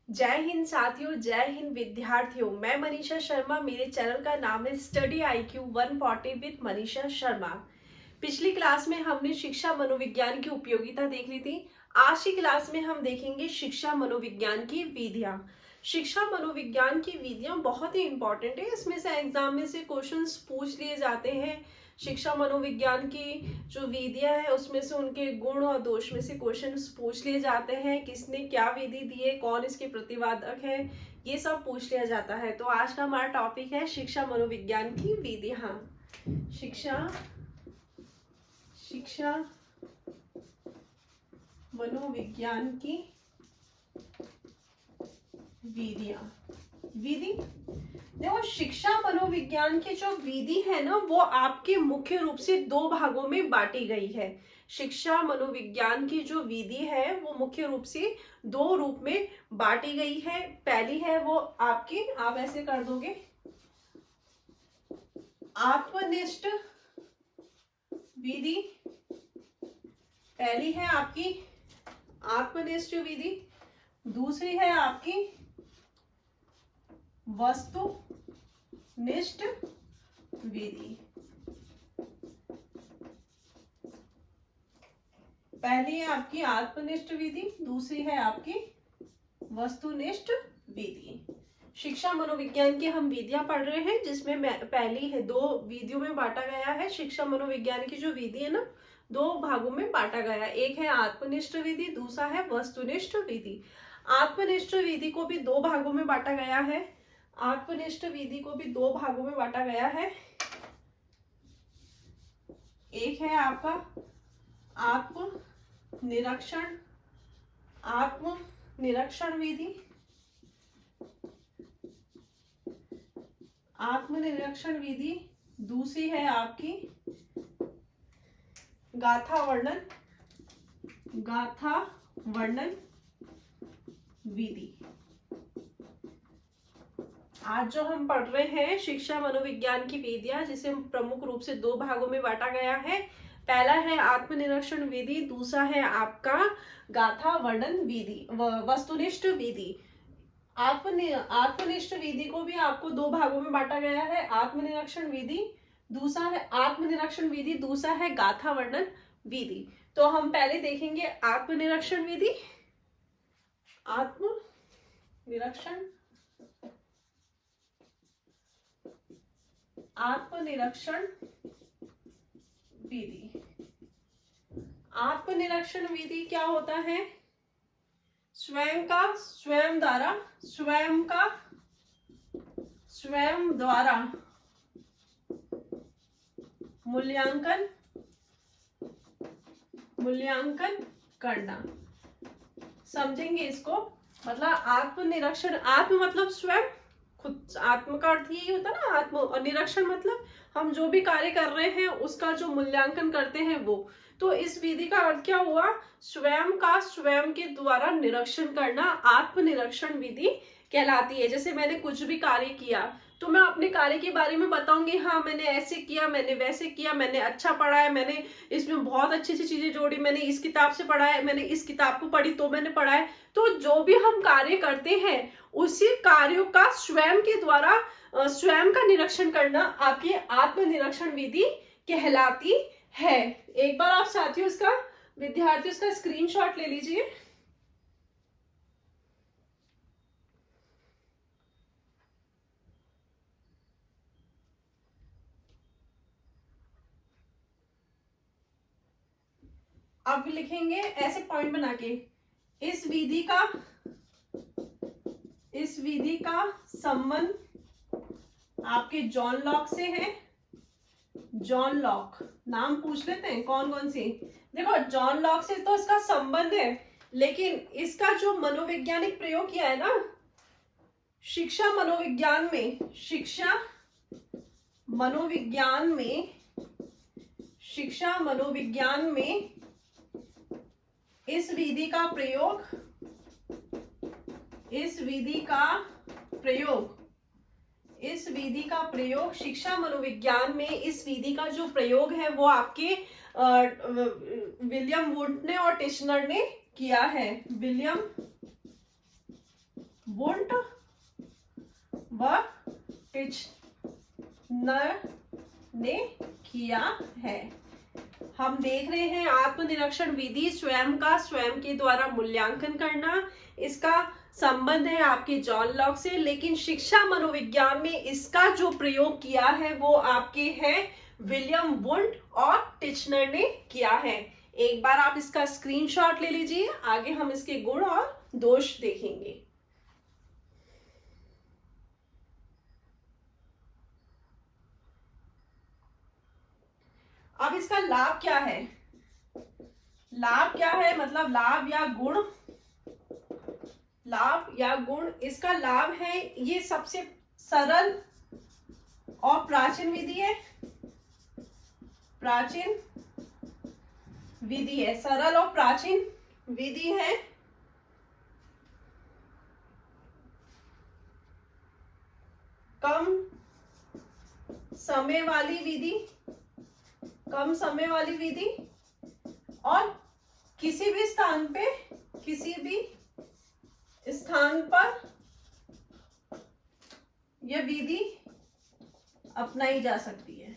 जय हिंद साथियों, जय हिंद विद्यार्थियों। मैं मनीषा शर्मा, मेरे चैनल का नाम है study IQ 140 with Manisha Sharma. पिछली क्लास में हमने शिक्षा मनोविज्ञान की उपयोगिता देख ली थी। आज की क्लास में हम देखेंगे शिक्षा मनोविज्ञान की विधियां। शिक्षा मनोविज्ञान की विधियां बहुत ही इंपॉर्टेंट है। इसमें से एग्जाम में से क्वेश्चंस पूछ लिए जाते हैं। शिक्षा मनोविज्ञान की जो विधियां है उसमें से उनके गुण और दोष में से क्वेश्चंस पूछ लिए जाते हैं। किसने क्या विधि दी है, कौन इसके प्रतिपादक है, ये सब पूछ लिया जाता है। तो आज का हमारा टॉपिक है शिक्षा मनोविज्ञान की विधियां। शिक्षा मनोविज्ञान की विधि। देखो, शिक्षा मनोविज्ञान की जो विधि है ना, वो आपके मुख्य रूप से दो भागों में बांटी गई है। शिक्षा मनोविज्ञान की जो विधि है वो मुख्य रूप से दो रूप में बांटी गई है। पहली है वो आपकी, आप ऐसे कर दोगे, आत्मनिष्ठ विधि। पहली है आपकी आत्मनिष्ठ विधि, दूसरी है आपकी वस्तुनिष्ठ विधि। पहली है आपकी आत्मनिष्ठ विधि, दूसरी है आपकी वस्तुनिष्ठ विधि। शिक्षा मनोविज्ञान की हम विधियां पढ़ रहे हैं, जिसमें पहली है, दो विधियों में बांटा गया है। शिक्षा मनोविज्ञान की जो विधि है ना, दो भागों में बांटा गया है। एक है आत्मनिष्ठ विधि, दूसरा है वस्तुनिष्ठ विधि। आत्मनिष्ठ विधि को भी दो भागों में बांटा गया है। आत्मनिष्ठ विधि को भी दो भागों में बांटा गया है। एक है आपका आत्मनिरीक्षण विधि। आत्मनिरीक्षण विधि। दूसरी है आपकी गाथा वर्णन विधि। आज जो हम पढ़ रहे हैं शिक्षा मनोविज्ञान की विधियां, जिसे प्रमुख रूप से दो भागों में बांटा गया है। पहला है आत्मनिरीक्षण विधि, दूसरा है आपका गाथा वर्णन विधि, वस्तुनिष्ठ विधि। आत्मनिष्ठ विधि को भी आपको दो भागों में बांटा गया है। आत्मनिरीक्षण विधि दूसरा है गाथा वर्णन विधि। तो हम पहले देखेंगे आत्मनिरीक्षण विधि। आत्मनिरीक्षण विधि। आत्मनिरीक्षण विधि क्या होता है? स्वयं द्वारा मूल्यांकन करना। समझेंगे इसको। मतलब आत्मनिरीक्षण, आत्म मतलब स्वयं, खुद। आत्म का अर्थ यही होता है ना, आत्म, और निरीक्षण मतलब हम जो भी कार्य कर रहे हैं उसका जो मूल्यांकन करते हैं वो। तो इस विधि का अर्थ क्या हुआ? स्वयं के द्वारा निरीक्षण करना आत्मनिरीक्षण विधि कहलाती है। जैसे मैंने कुछ भी कार्य किया तो मैं अपने कार्य के बारे में बताऊंगी, हाँ मैंने ऐसे किया, मैंने वैसे किया, मैंने अच्छा पढ़ा है, मैंने इसमें बहुत अच्छी अच्छी चीजें जोड़ी, मैंने इस किताब से पढ़ा है, मैंने इस किताब को पढ़ी तो मैंने पढ़ा है। तो जो भी हम कार्य करते हैं उसी कार्यों का स्वयं के द्वारा स्वयं का निरीक्षण करना आपकी आत्मनिरीक्षण विधि कहलाती है। एक बार आप साथियों इसका, विद्यार्थियों इसका स्क्रीनशॉट ले लीजिए। अब लिखेंगे ऐसे पॉइंट बना के, इस विधि का संबंध आपके जॉन लॉक से है। जॉन लॉक नाम पूछ लेते हैं कौन कौन सी। देखो, जॉन लॉक से तो इसका संबंध है, लेकिन इसका जो मनोवैज्ञानिक प्रयोग किया है ना शिक्षा मनोविज्ञान में इस विधि का प्रयोग शिक्षा मनोविज्ञान में इस विधि का जो प्रयोग है वो आपके विलियम वुड ने और टिश्नर ने किया है। विलियम वुंट व टिचनर ने किया है। हम देख रहे हैं आत्मनिरीक्षण विधि स्वयं का स्वयं के द्वारा मूल्यांकन करना, इसका संबंध है आपके जॉन लॉक से, लेकिन शिक्षा मनोविज्ञान में इसका जो प्रयोग किया है वो आपके हैं विलियम वुंट और टिचनर ने किया है। एक बार आप इसका स्क्रीनशॉट ले लीजिए, आगे हम इसके गुण और दोष देखेंगे। अब इसका लाभ क्या है? लाभ क्या है मतलब लाभ या गुण, लाभ या गुण, इसका लाभ है ये सबसे सरल और प्राचीन विधि है, प्राचीन विधि है, सरल और प्राचीन विधि है। कम समय वाली विधि, कम समय वाली विधि, और किसी भी स्थान पे, किसी भी स्थान पर यह विधि अपनाई जा सकती है।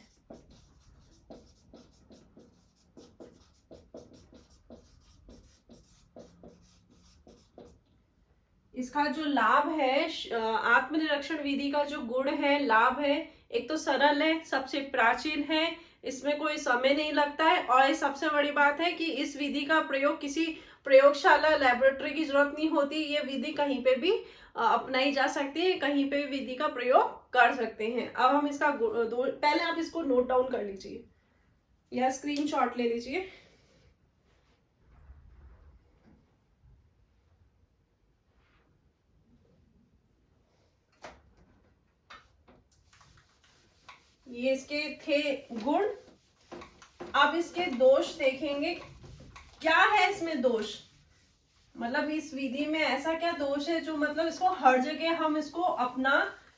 इसका जो लाभ है, आत्मनिरीक्षण विधि का जो गुण है, लाभ है, एक तो सरल है, सबसे प्राचीन है, इसमें कोई समय नहीं लगता है, और सबसे बड़ी बात है कि इस विधि का प्रयोग किसी प्रयोगशाला लैबोरेटरी की जरूरत नहीं होती, ये विधि कहीं पे भी अपनाई जा सकती है, कहीं पे भी विधि का प्रयोग कर सकते हैं। अब हम इसका पहले आप इसको नोट डाउन कर लीजिए या स्क्रीनशॉट ले लीजिए। ये इसके थे गुण। अब इसके दोष देखेंगे, क्या है इसमें दोष, मतलब इस विधि में ऐसा क्या दोष है जो मतलब इसको हर जगह हम इसको अपना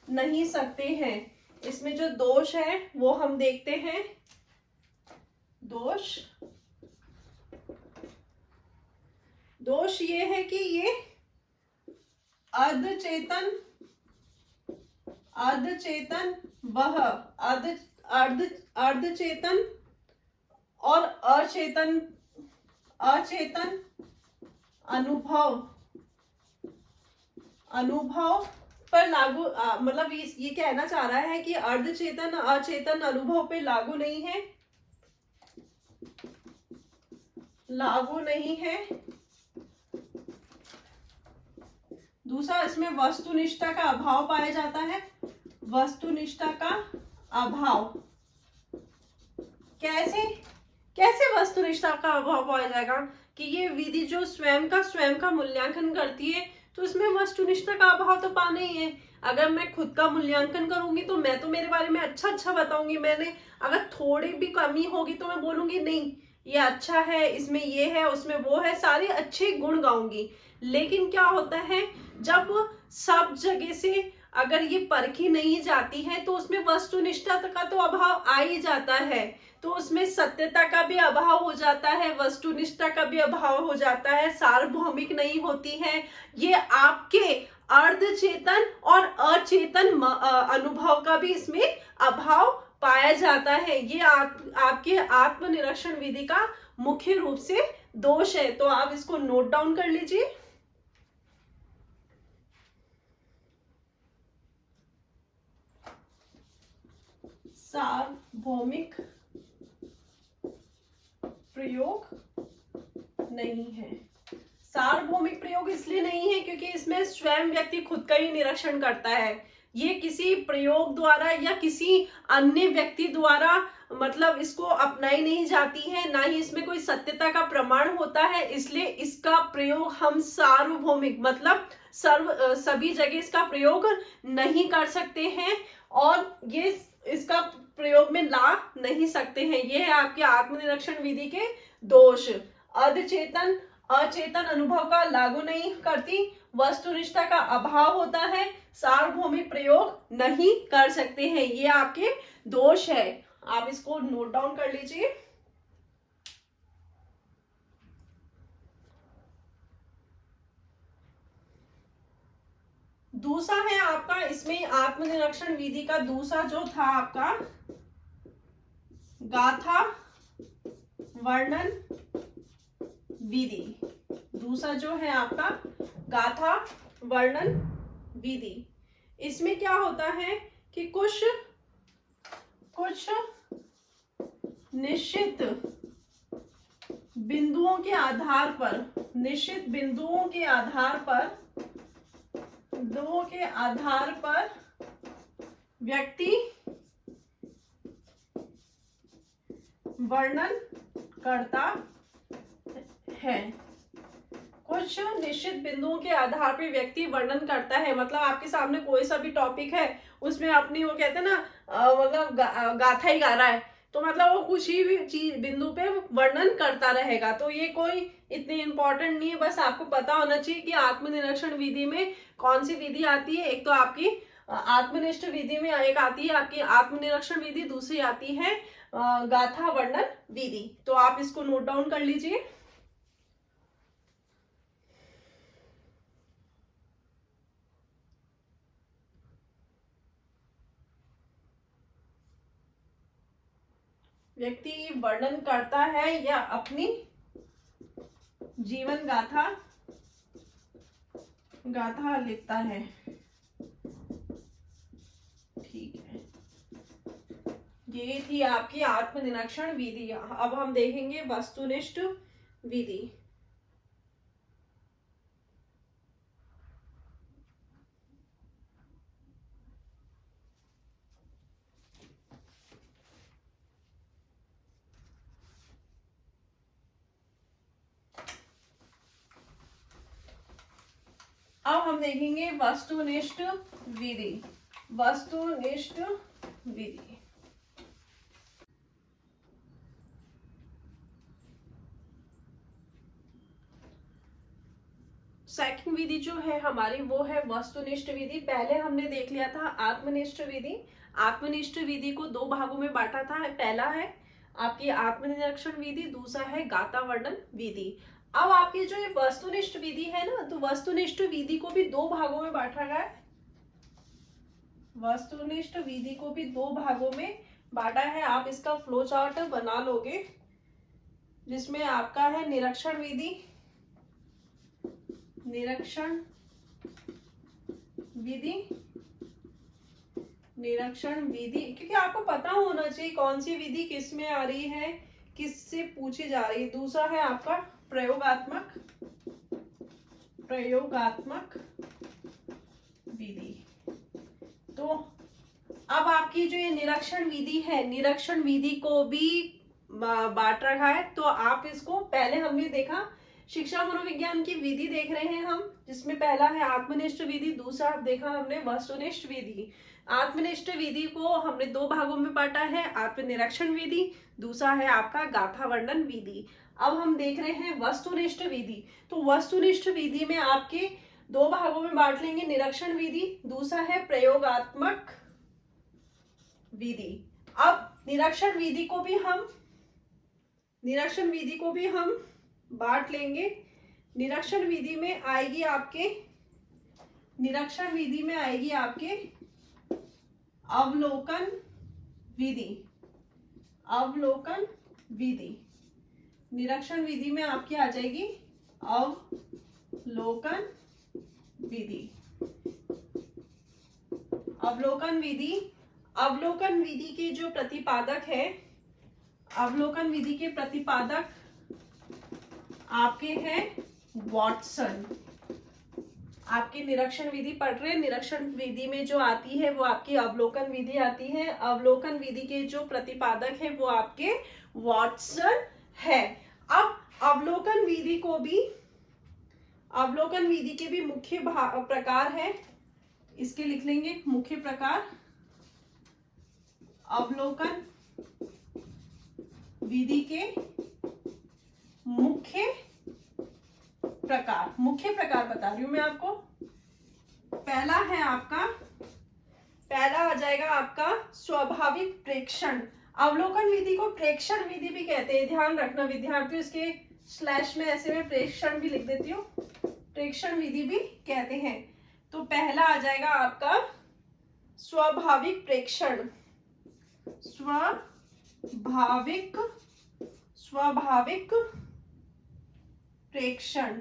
नहीं सकते हैं। इसमें जो दोष है वो हम देखते हैं। दोष, दोष ये है कि ये अर्धचेतन, अर्धचेतन वह अर्धचेतन और अचेतन, अचेतन अनुभव, अनुभव पर लागू, मतलब ये कहना चाह रहा है कि अर्धचेतन अचेतन अनुभव पे लागू नहीं है, लागू नहीं है। दूसरा, इसमें वस्तुनिष्ठता का अभाव पाया जाता है, वस्तुनिष्ठता का अभाव। कैसे, कैसे वस्तुनिष्ठता का अभाव पाया जाएगा कि ये विधि जो स्वयं का मूल्यांकन करती है, तो इसमें वस्तुनिष्ठता का अभाव तो पाना ही है। अगर मैं खुद का मूल्यांकन करूंगी तो मैं तो मेरे बारे में अच्छा बताऊंगी, मैंने अगर थोड़ी भी कमी होगी तो मैं बोलूंगी नहीं ये अच्छा है, इसमें ये है, उसमें वो है, सारे अच्छे गुण गाऊंगी। लेकिन क्या होता है, जब सब जगह से अगर ये परखी नहीं जाती है तो उसमें वस्तुनिष्ठता का तो अभाव आ ही जाता है, तो उसमें सत्यता का भी अभाव हो जाता है, वस्तुनिष्ठता का भी अभाव हो जाता है, सार्वभौमिक नहीं होती है। ये आपके अर्धचेतन और अचेतन अनुभव का भी इसमें अभाव पाया जाता है। ये आपके आत्मनिरीक्षण विधि का मुख्य रूप से दोष है, तो आप इसको नोट डाउन कर लीजिए। सार्वभौमिक प्रयोग नहीं है। सार्वभौमिक प्रयोग इसलिए नहीं है क्योंकि इसमें स्वयं व्यक्ति खुद का ही निरीक्षण करता है, ये किसी प्रयोग द्वारा या किसी अन्य व्यक्ति द्वारा मतलब इसको अपनाई नहीं जाती है, ना ही इसमें कोई सत्यता का प्रमाण होता है, इसलिए इसका प्रयोग हम सार्वभौमिक मतलब सभी जगह इसका प्रयोग नहीं कर सकते हैं और ये इसका प्रयोग में ला नहीं सकते हैं। ये है आपके आत्मनिरीक्षण विधि के दोष। अर्धचेतन अचेतन अनुभव का लागू नहीं करती, वस्तुनिष्ठता का अभाव होता है, सार्वभौमिक प्रयोग नहीं कर सकते हैं, ये आपके दोष है। आप इसको नोट डाउन कर लीजिए। दूसरा है आपका, इसमें आत्मनिरीक्षण विधि का दूसरा जो था आपका गाथा वर्णन विधि। दूसरा जो है आपका गाथा वर्णन विधि। इसमें क्या होता है कि कुछ निश्चित बिंदुओं के आधार पर, निश्चित बिंदुओं के आधार पर व्यक्ति वर्णन करता है। कुछ निश्चित बिंदुओं के आधार पर व्यक्ति वर्णन करता है, मतलब आपके सामने कोई सा भी टॉपिक है, उसमें अपनी वो कहते हैं ना मतलब गाथा ही गा रहा है, तो मतलब वो कुछ ही भी चीज बिंदु पे वर्णन करता रहेगा। तो ये कोई इतनी इंपॉर्टेंट नहीं है, बस आपको पता होना चाहिए कि आत्मनिरीक्षण विधि में कौन सी विधि आती है। एक तो आपकी आत्मनिष्ठ विधि में एक आती है आपकी आत्मनिरीक्षण विधि, दूसरी आती है गाथा वर्णन विधि। तो आप इसको नोट डाउन कर लीजिए। व्यक्ति वर्णन करता है या अपनी जीवन गाथा लिखता है। ठीक है, ये थी आपकी आत्मनिरीक्षण विधि। अब हम देखेंगे वस्तुनिष्ठ विधि। अब हम देखेंगे वस्तुनिष्ठ विधि। वस्तुनिष्ठ विधि सेकंड विधि जो है हमारी वो है वस्तुनिष्ठ विधि। पहले हमने देख लिया था आत्मनिष्ठ विधि। आत्मनिष्ठ विधि को दो भागों में बांटा था। पहला है आपकी आत्मनिरीक्षण विधि, दूसरा है गाथा वर्णन विधि। अब आपकी जो ये वस्तुनिष्ठ विधि है ना, तो वस्तुनिष्ठ विधि को भी दो भागों में बांटा गया है। वस्तुनिष्ठ विधि को भी दो भागों में बांटा है। आप इसका फ्लो चार्ट बना लोगे, जिसमें आपका है निरीक्षण विधि, निरीक्षण विधि, निरीक्षण विधि, क्योंकि आपको पता होना चाहिए कौन सी विधि किस में आ रही है, किससे पूछी जा रही है। दूसरा है आपका प्रयोगात्मक विधि। तो अब आपकी जो ये निरीक्षण विधि है, निरीक्षण विधि को भी बांट रखा है। तो आप इसको, पहले हमने देखा शिक्षा मनोविज्ञान की विधि देख रहे हैं हम, जिसमें पहला है आत्मनिष्ठ विधि, दूसरा देखा हमने वस्तुनिष्ठ विधि। आत्मनिष्ठ विधि को हमने दो भागों में बांटा है, आत्मनिरीक्षण विधि, दूसरा है आपका गाथा वर्णन विधि। अब हम देख रहे हैं वस्तुनिष्ठ विधि। तो वस्तुनिष्ठ विधि में आपके दो भागों में बांट लेंगे, निरीक्षण विधि, दूसरा है प्रयोगात्मक विधि। अब निरीक्षण विधि को भी हम बांट लेंगे। निरीक्षण विधि में आएगी आपके अवलोकन विधि। निरीक्षण विधि में आपकी आ जाएगी अवलोकन विधि। अवलोकन विधि के जो प्रतिपादक है, अवलोकन विधि के प्रतिपादक आपके हैं वॉटसन। आपकी निरीक्षण विधि पढ़ रहे हैं, निरीक्षण विधि में जो आती है वो आपकी अवलोकन विधि आती है। अवलोकन विधि के जो प्रतिपादक है वो आपके वॉटसन है। अब अवलोकन विधि के भी मुख्य प्रकार है, इसके लिख लेंगे मुख्य प्रकार। अवलोकन विधि के मुख्य प्रकार बता रही हूं मैं आपको। पहला आ जाएगा आपका स्वाभाविक प्रेक्षण। अवलोकन विधि को प्रेक्षण विधि भी कहते हैं, ध्यान रखना विद्यार्थियों, इसके स्लैश में ऐसे में प्रेक्षण भी लिख देती हूँ, प्रेक्षण विधि भी कहते हैं। तो पहला आ जाएगा आपका स्वाभाविक प्रेक्षण। स्वाभाविक प्रेक्षण।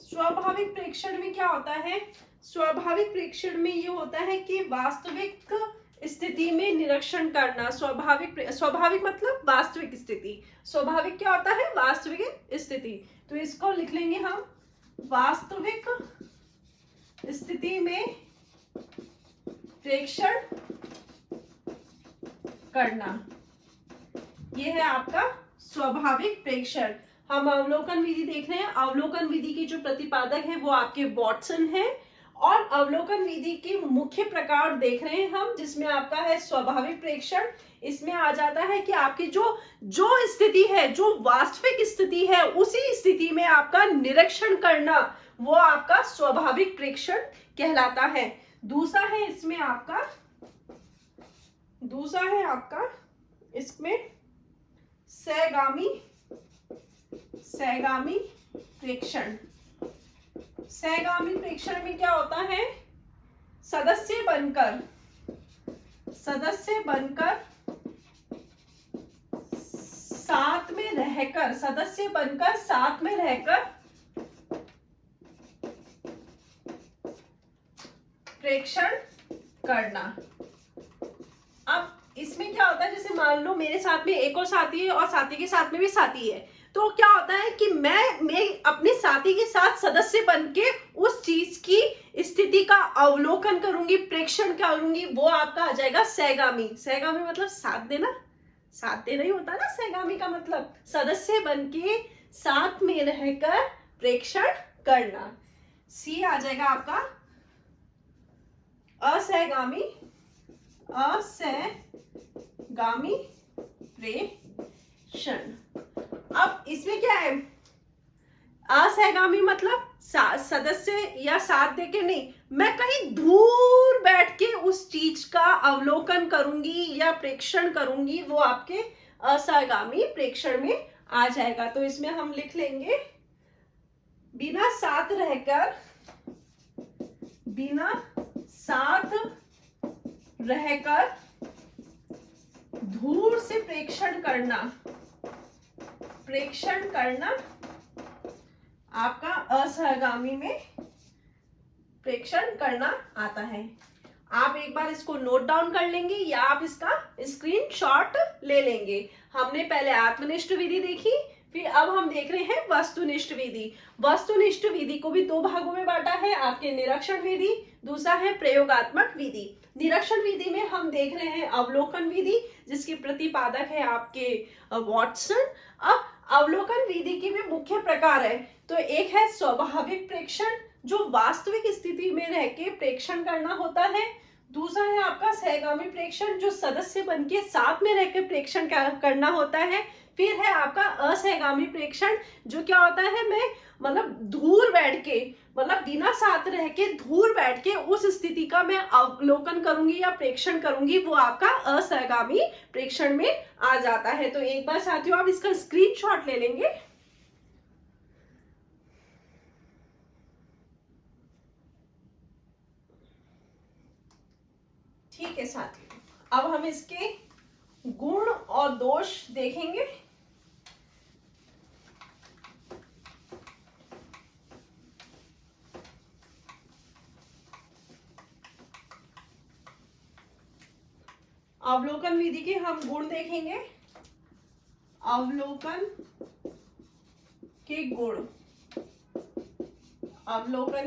स्वाभाविक प्रेक्षण में क्या होता है? स्वाभाविक प्रेक्षण में ये होता है कि वास्तविक स्थिति में निरीक्षण करना। स्वाभाविक मतलब वास्तविक स्थिति। स्वाभाविक क्या होता है? वास्तविक स्थिति। तो इसको लिख लेंगे हम, वास्तविक स्थिति में प्रेक्षण करना। यह है आपका स्वाभाविक प्रेक्षण। हम अवलोकन विधि देख रहे हैं। अवलोकन विधि के जो प्रतिपादक है वो आपके वॉटसन है, और अवलोकन विधि के मुख्य प्रकार देख रहे हैं हम, जिसमें आपका है स्वाभाविक प्रेक्षण। इसमें आ जाता है कि आपकी जो स्थिति है, जो वास्तविक स्थिति है, उसी स्थिति में आपका निरीक्षण करना, वो आपका स्वाभाविक प्रेक्षण कहलाता है। दूसरा है इसमें सहगामी प्रेक्षण। सहगामी प्रेक्षण में क्या होता है? सदस्य बनकर साथ में रहकर प्रेक्षण करना। अब इसमें क्या होता है, जैसे मान लो मेरे साथ में एक और साथी है और साथी के साथ में भी साथी है, तो क्या होता है कि मैं अपने साथी के साथ सदस्य बन के उस चीज की स्थिति का अवलोकन करूंगी, प्रेक्षण करूंगी, वो आपका आ जाएगा सहगामी। सहगामी मतलब साथ देना ही होता है ना। सहगामी का मतलब सदस्य बन के साथ में रहकर प्रेक्षण करना। सी आ जाएगा आपका असहगामी प्रेक्षण। अब इसमें क्या है? असहगामी मतलब सदस्य या साथ देके नहीं, मैं कहीं दूर बैठ के उस चीज का अवलोकन करूंगी या प्रेक्षण करूंगी, वो आपके असहगामी प्रेक्षण में आ जाएगा। तो इसमें हम लिख लेंगे बिना साथ रहकर दूर से प्रेक्षण करना आपका असहगामी में प्रेक्षण करना आता है। आप एक बार इसको नोट डाउन कर लेंगे या आप इसका स्क्रीनशॉट ले लेंगे। हमने पहले आत्मनिष्ठ विधि देखी, फिर अब हम देख रहे हैं वस्तुनिष्ठ विधि। वस्तुनिष्ठ विधि को भी दो भागों में बांटा है, आपके निरीक्षण विधि, दूसरा है प्रयोगात्मक विधि। निरीक्षण विधि में हम देख रहे हैं अवलोकन विधि, जिसके प्रतिपादक है आपके वॉटसन। अब अवलोकन विधि के भी मुख्य प्रकार है, तो एक है स्वाभाविक प्रेक्षण, जो वास्तविक स्थिति में रह के प्रेक्षण करना होता है। दूसरा है आपका सहगामी प्रेक्षण, जो सदस्य बन के साथ में रहकर प्रेक्षण करना होता है। फिर है आपका असहगामी प्रेक्षण, जो क्या होता है, मैं मतलब दूर बैठ के, मतलब बिना साथ रह के दूर बैठ के उस स्थिति का मैं अवलोकन करूंगी या प्रेक्षण करूंगी, वो आपका असहगामी प्रेक्षण में आ जाता है। तो एक बार साथियों आप इसका स्क्रीनशॉट ले लेंगे। ठीक है साथियों, अब हम इसके गुण और दोष देखेंगे। अवलोकन विधि के हम गुण देखेंगे। अवलोकन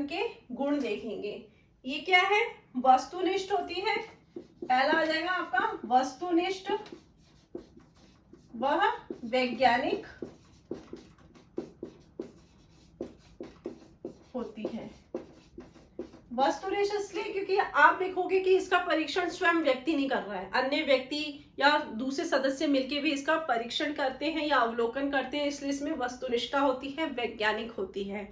के गुण देखेंगे। ये क्या है? वस्तुनिष्ठ होती है। पहला आ जाएगा आपका वस्तुनिष्ठ, वह वैज्ञानिक होती है। वस्तुनिष्ठ इसलिए क्योंकि आप देखोगे कि इसका परीक्षण स्वयं व्यक्ति नहीं कर रहा है, अन्य व्यक्ति या दूसरे सदस्य मिलकर भी इसका परीक्षण करते हैं या अवलोकन करते हैं, इसलिए इसमें वस्तुनिष्ठता होती है, वैज्ञानिक होती है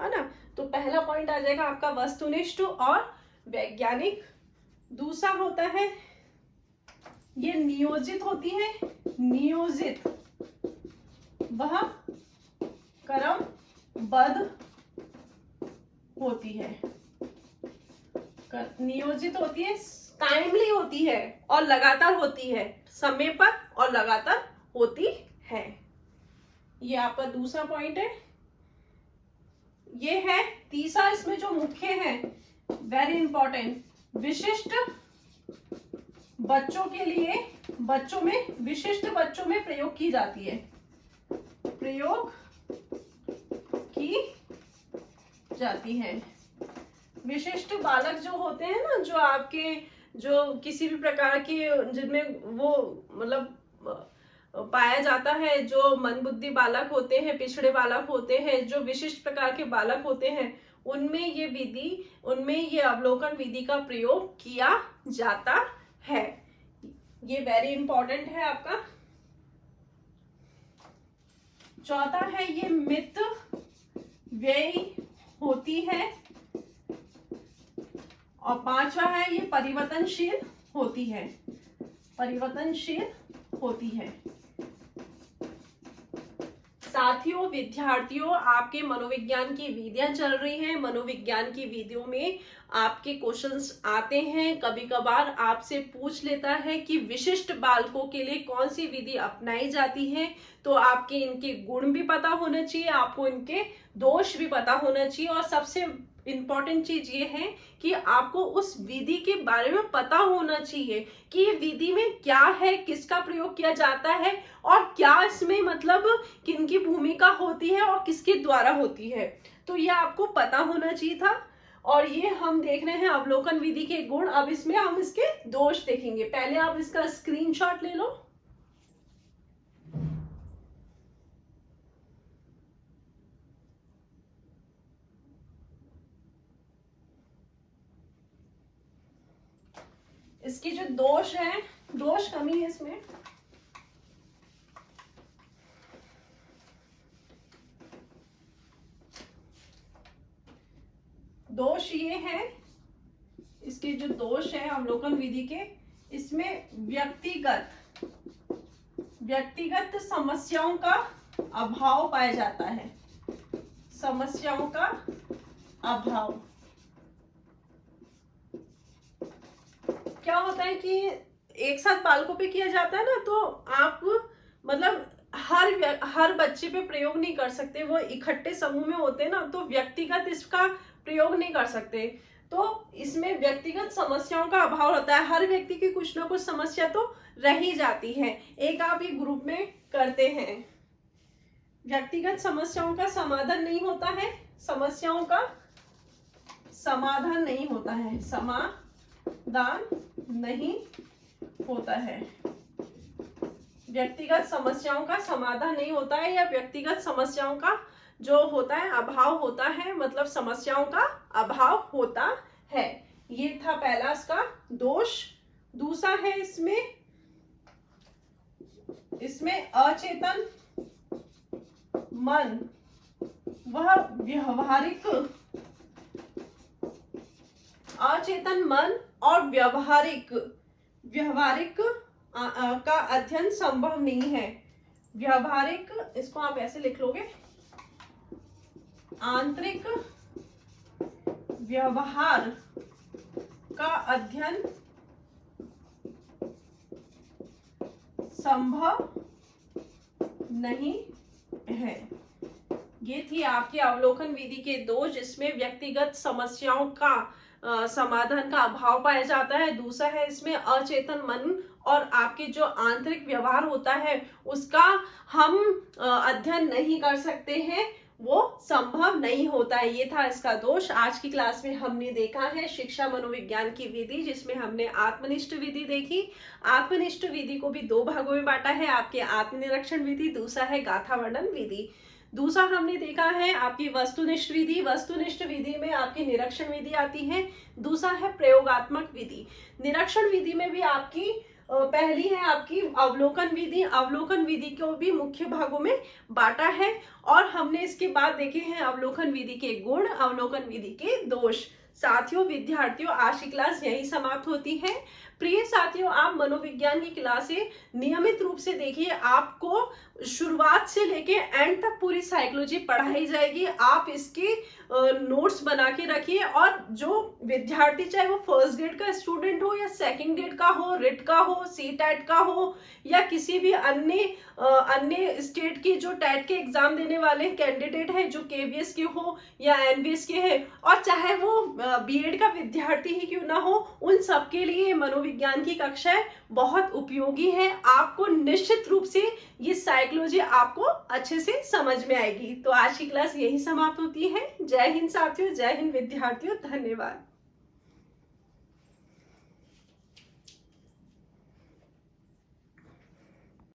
ना। तो पहला पॉइंट आ जाएगा आपका वस्तुनिष्ठ और वैज्ञानिक। दूसरा होता है ये नियोजित होती है। नियोजित, वह क्रमबद्ध होती है, नियोजित होती है, टाइमली होती है और लगातार होती है, समय पर और लगातार होती है। ये आपका दूसरा पॉइंट है। ये है तीसरा, इसमें जो मुख्य है, वेरी इंपॉर्टेंट, विशिष्ट बच्चों के लिए, बच्चों में, विशिष्ट बच्चों में प्रयोग की जाती है, प्रयोग की जाती है। विशिष्ट बालक जो होते हैं ना, जो आपके, जो किसी भी प्रकार के, जिनमें वो मतलब पाया जाता है, जो मंदबुद्धि बालक होते हैं, पिछड़े बालक होते हैं, जो विशिष्ट प्रकार के बालक होते हैं, उनमें ये विधि, उनमें ये अवलोकन विधि का प्रयोग किया जाता है। ये वेरी इंपॉर्टेंट है आपका। चौथा है, ये मित व्ययी होती है, और पांचवा है, ये परिवर्तनशील होती है, परिवर्तनशील होती है। साथियों, विद्यार्थियों, आपके मनोविज्ञान की विधियां चल रही हैं। मनोविज्ञान की विधियों में आपके क्वेश्चंस आते हैं, कभी कभार आपसे पूछ लेता है कि विशिष्ट बालकों के लिए कौन सी विधि अपनाई जाती है। तो आपके इनके गुण भी पता होना चाहिए, आपको इनके दोष भी पता होना चाहिए, और सबसे इंपॉर्टेंट चीज ये है कि आपको उस विधि के बारे में पता होना चाहिए कि ये विधि में क्या है, किसका प्रयोग किया जाता है, और क्या इसमें मतलब किनकी भूमिका होती है और किसके द्वारा होती है। तो ये आपको पता होना चाहिए था। और ये हम देख रहे हैं अवलोकन विधि के गुण। अब इसमें हम इसके दोष देखेंगे। पहले आप इसका स्क्रीनशॉट ले लो। इसकी जो दोष है, दोष कमी है इसमें। दोष ये है, इसके जो दोष है अवलोकन विधि के, इसमें व्यक्तिगत समस्याओं का अभाव पाया जाता है, समस्याओं का अभाव। क्या होता है कि एक साथ बालकों पे किया जाता है ना, तो आप मतलब हर बच्चे पे प्रयोग नहीं कर सकते, वो इकट्ठे समूह में होते हैं ना, तो व्यक्तिगत इसका प्रयोग नहीं कर सकते। तो इसमें व्यक्तिगत समस्याओं का अभाव होता है, हर व्यक्ति की कुछ ना कुछ समस्या तो रह ही जाती है। एक आप ये ग्रुप में करते हैं, व्यक्तिगत समस्याओं का समाधान नहीं होता है, समस्याओं का समाधान नहीं होता है, समाधान नहीं होता है, व्यक्तिगत समस्याओं का समाधान नहीं होता है, या व्यक्तिगत समस्याओं का जो होता है अभाव होता है, मतलब समस्याओं का अभाव होता है। ये था पहला इसका दोष। दूसरा है इसमें अचेतन मन, वह व्यवहारिक, अचेतन मन और व्यवहारिक का अध्ययन संभव नहीं है। व्यवहारिक, इसको आप ऐसे लिख लोगे, आंतरिक व्यवहार का अध्ययन संभव नहीं है। ये थी आपकी अवलोकन विधि के दोष, जिसमें व्यक्तिगत समस्याओं का समाधान का अभाव पाया जाता है। दूसरा है इसमें अचेतन मन और आपके जो आंतरिक व्यवहार होता है उसका हम अध्ययन नहीं कर सकते हैं, वो संभव नहीं होता है। ये था इसका दोष। आज की क्लास में हमने देखा है शिक्षा मनोविज्ञान की विधि, जिसमें हमने आत्मनिष्ठ विधि देखी। आत्मनिष्ठ विधि को भी दो भागों में बांटा है, आपके आत्मनिरीक्षण विधि, दूसरा है गाथा वर्णन विधि। दूसरा हमने देखा है आपकी वस्तुनिष्ठ विधि। वस्तुनिष्ठ विधि में आपकी निरीक्षण विधि आती है। दूसरा है प्रयोगात्मक विधि। निरीक्षण विधि में भी आपकी पहली है आपकी अवलोकन विधि। अवलोकन विधि को भी मुख्य भागों में बांटा है, और हमने इसके बाद देखे हैं अवलोकन विधि के गुण, अवलोकन विधि के दोष। साथियों, विद्यार्थियों, आज की क्लास यही समाप्त होती है। प्रिय साथियों, आप मनोविज्ञान की क्लासें नियमित रूप से देखिए। आपको शुरुआत से लेके एंड तक पूरी साइकोलॉजी पढ़ाई जाएगी। आप इसके नोट्स बना के रखिए, और जो विद्यार्थी, चाहे वो फर्स्ट ग्रेड का स्टूडेंट हो या सेकंड ग्रेड का हो, रिट का हो, सी टैट का हो, या किसी भी अन्य स्टेट की जो टैट के एग्जाम देने वाले कैंडिडेट है, जो केवीएस के हो या एनबीएस के है, और चाहे वो बीएड का विद्यार्थी ही क्यों ना हो, उन सबके लिए मनोविज्ञान की कक्षाएं बहुत उपयोगी है। आपको निश्चित रूप से ये साइकोलॉजी आपको अच्छे से समझ में आएगी। तो आज की क्लास यही समाप्त होती है। जय हिंद साथियों, जय हिंद विद्यार्थियों, धन्यवाद।